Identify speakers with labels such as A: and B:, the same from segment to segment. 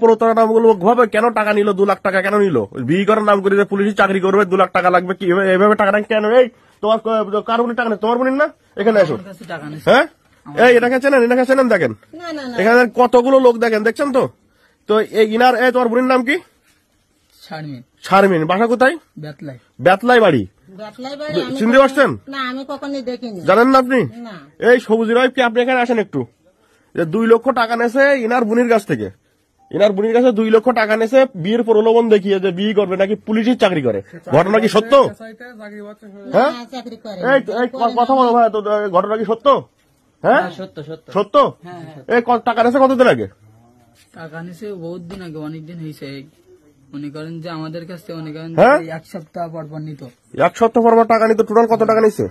A: প্রতারণামূলক ভাবে কেন টাকা নিল, 2 লাখ টাকা কেন নিল? বিয়ে করার নাম করে যে পুলিশে চাকরি করবে, 2 লাখ টাকা লাগবে, কি এভাবে টাকাটা কেন? এই তোমার কার বোনের টাকা নেই? তোমার বোনের না? এখানে আসো। হ্যাঁ, এই এটাকে চেনেন? এটাকে চেনেন? দেখেন এখানে কতগুলো লোক, দেখেন, দেখছেন তো? তো এই ইনার, তোমার বোনের নাম কি? শারমিন। বাসা কোথায়? বেতলাই বাড়ি। চিনতে পারছেন? জানেন না আপনি? এই সবুজ রায় কি, আপনি এখানে আসেন একটু। 2 লক্ষ টাকা নেছে ইনার বোনের কাছ থেকে। ইনার বোনের কাছে 2 লক্ষ টাকা নেছে বিয়ের প্রলোভন দেখিয়ে যে বিয়ে করবে, নাকি পুলিশের চাকরি করে। ঘটনা কি সত্য? হ্যাঁ, এই কথা বলো ভাই, তো ঘটনা কি সত্য? হ্যাঁ, সত্য। এই টাকা নেছে কতদিন আগে?
B: টাকা নিছে বহুত দিন আগে, অনেকদিন হয়েছে। মনে করেন যে আমাদের কাছ থেকে মনে করেন 1 সপ্তাহ পর নিত।
A: 1 সপ্তাহ পর টাকা নিত। টোটাল কত টাকা নিছে?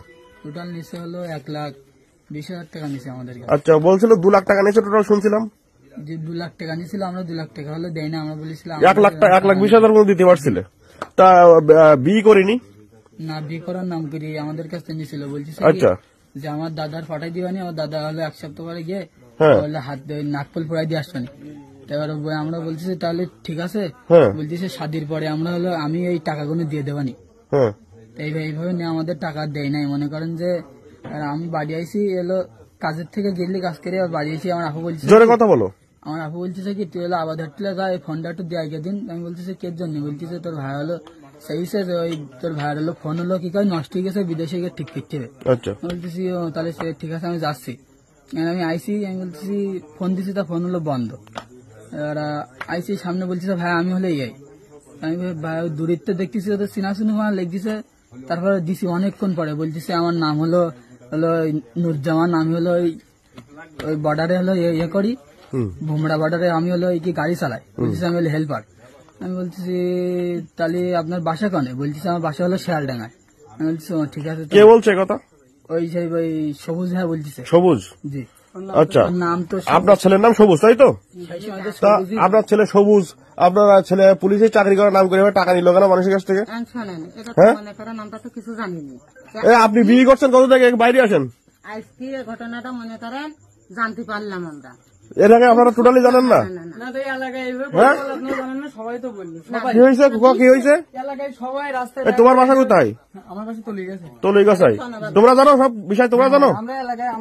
B: টোটাল নিছে হলো 1,20,000 টাকা নিছে আমাদের কাছে।
A: আচ্ছা, বলছিল 2 লাখ টাকা নিছে টোটাল, শুনছিলাম।
B: যে 2 লাখ টাকা নিছিল, আমরা 2 লাখ টাকা হলো দেয় না, আমরা বলেছিলাম
A: 1 লাখ টাকা, 1,20,000 করে দিতে পারছিলে। তা বিয়ে করিনি
B: না, বিয়ে করার নাম করি আমাদের কাছ থেকে নিছিল। বলছি
A: আচ্ছা
B: যে আমার দাদার ফাটাই দিবানি, আমার দাদা হলো 1 সপ্তাহ পরে গিয়ে হাত নাকফল ফোড়াই দিয়ে আসবানি। এবার আমরা বলছি তাহলে ঠিক আছে, বলতেছে শাদির পরে আমরা হলো আমি এই টাকাগুলো দিয়ে দেবানি। এইভাবে নিয়ে আমাদের টাকা দেয় নাই। মনে করেন যে আমি বাড়ি আইসি, এলো কাজের থেকে গেলি কাজ করে বাড়ি আইসি। আমার আপু বলছে,
A: জোরে কথা বলো।
B: আমার আপু বলতেছে কি তুই হলো আবাদ হাটলে যা, এই ফোনটা একটু দিয়ে আগে দিন। আমি বলতেছি কে জন্য? বলতেছে তোর ভাই হলো সেই ওই তোর ভাইয়ের হলো ফোন হলো কি কয় নষ্ট হয়ে গেছে, বিদেশে গিয়ে ঠিক করতে হবে। বলতেছি তাহলে ঠিক আছে আমি যাচ্ছি। আমি আইসি, আমি বলতেছি ফোন দিছি, তা ফোন হলো বন্ধ। এবার আইসি সামনে বলতেছে ভাই আমি হলে এই, আমি ভাই দূরিত্ব দেখতেছি ওদের চিনাশুনি আমার লেগেছে। তারপরে দিছি অনেকক্ষণ পরে, বলতেছে আমার নাম হলো নুরজামান, আমি হলো ওই বর্ডারে হলো ইয়ে করি, ভুমড়া বর্ডারে আমি হলো কি গাড়ি চালাই। বলতেছি আমি হলো হেল্পার। আমি বলতেছি তাহলে আপনার বাসা কনে? বলতেছে আমার বাসা হলো শিয়ালডাঙ্গায়। আমি বলতেছি ঠিক আছে।
A: কে বলছে কথা?
B: ওই সবুজ হ্যাঁ বলতেছে।
A: সবুজ?
B: জি।
A: আচ্ছা,
B: নাম তো
A: আপনার ছেলের নাম সবুজ, তাই তো? আপনার ছেলে সবুজ, আপনার ছেলে পুলিশের চাকরি করার নাম করে টাকা নিল কেন মানুষের কাছ থেকে? আপনি বিয়ে করছেন কত থেকে? বাইরে আসেন।
C: আজকে ঘটনাটা মনে করেন জানতে পারলাম আমরা।
A: এর আগে আপনারা টোটালি জানেন না? কি হয়েছে? কি হয়েছে? তোমার বাসা কোথায়? তলিগাছাই। তোমরা জানো সব বিষয়? তোমরা জানো?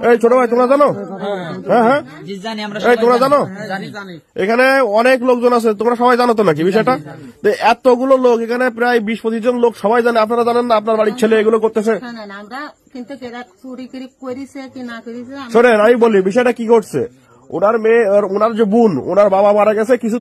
A: এই ছোট ভাই তোমরা জানো? হ্যাঁ হ্যাঁ, এই তোমরা জানো? এখানে অনেক লোকজন আছে, তোমরা সবাই জানো তো নাকি বিষয়টা? এতগুলো লোক এখানে, প্রায় 20-25 জন লোক, সবাই জানে। আপনারা জানেন না আপনার বাড়ির ছেলে এগুলো করতেছে? শোনেন আমি বলি বিষয়টা কি করছে। ওনার মেয়ে, ওনার যে বোন, ওনার বাবা মারা গেছে কিছু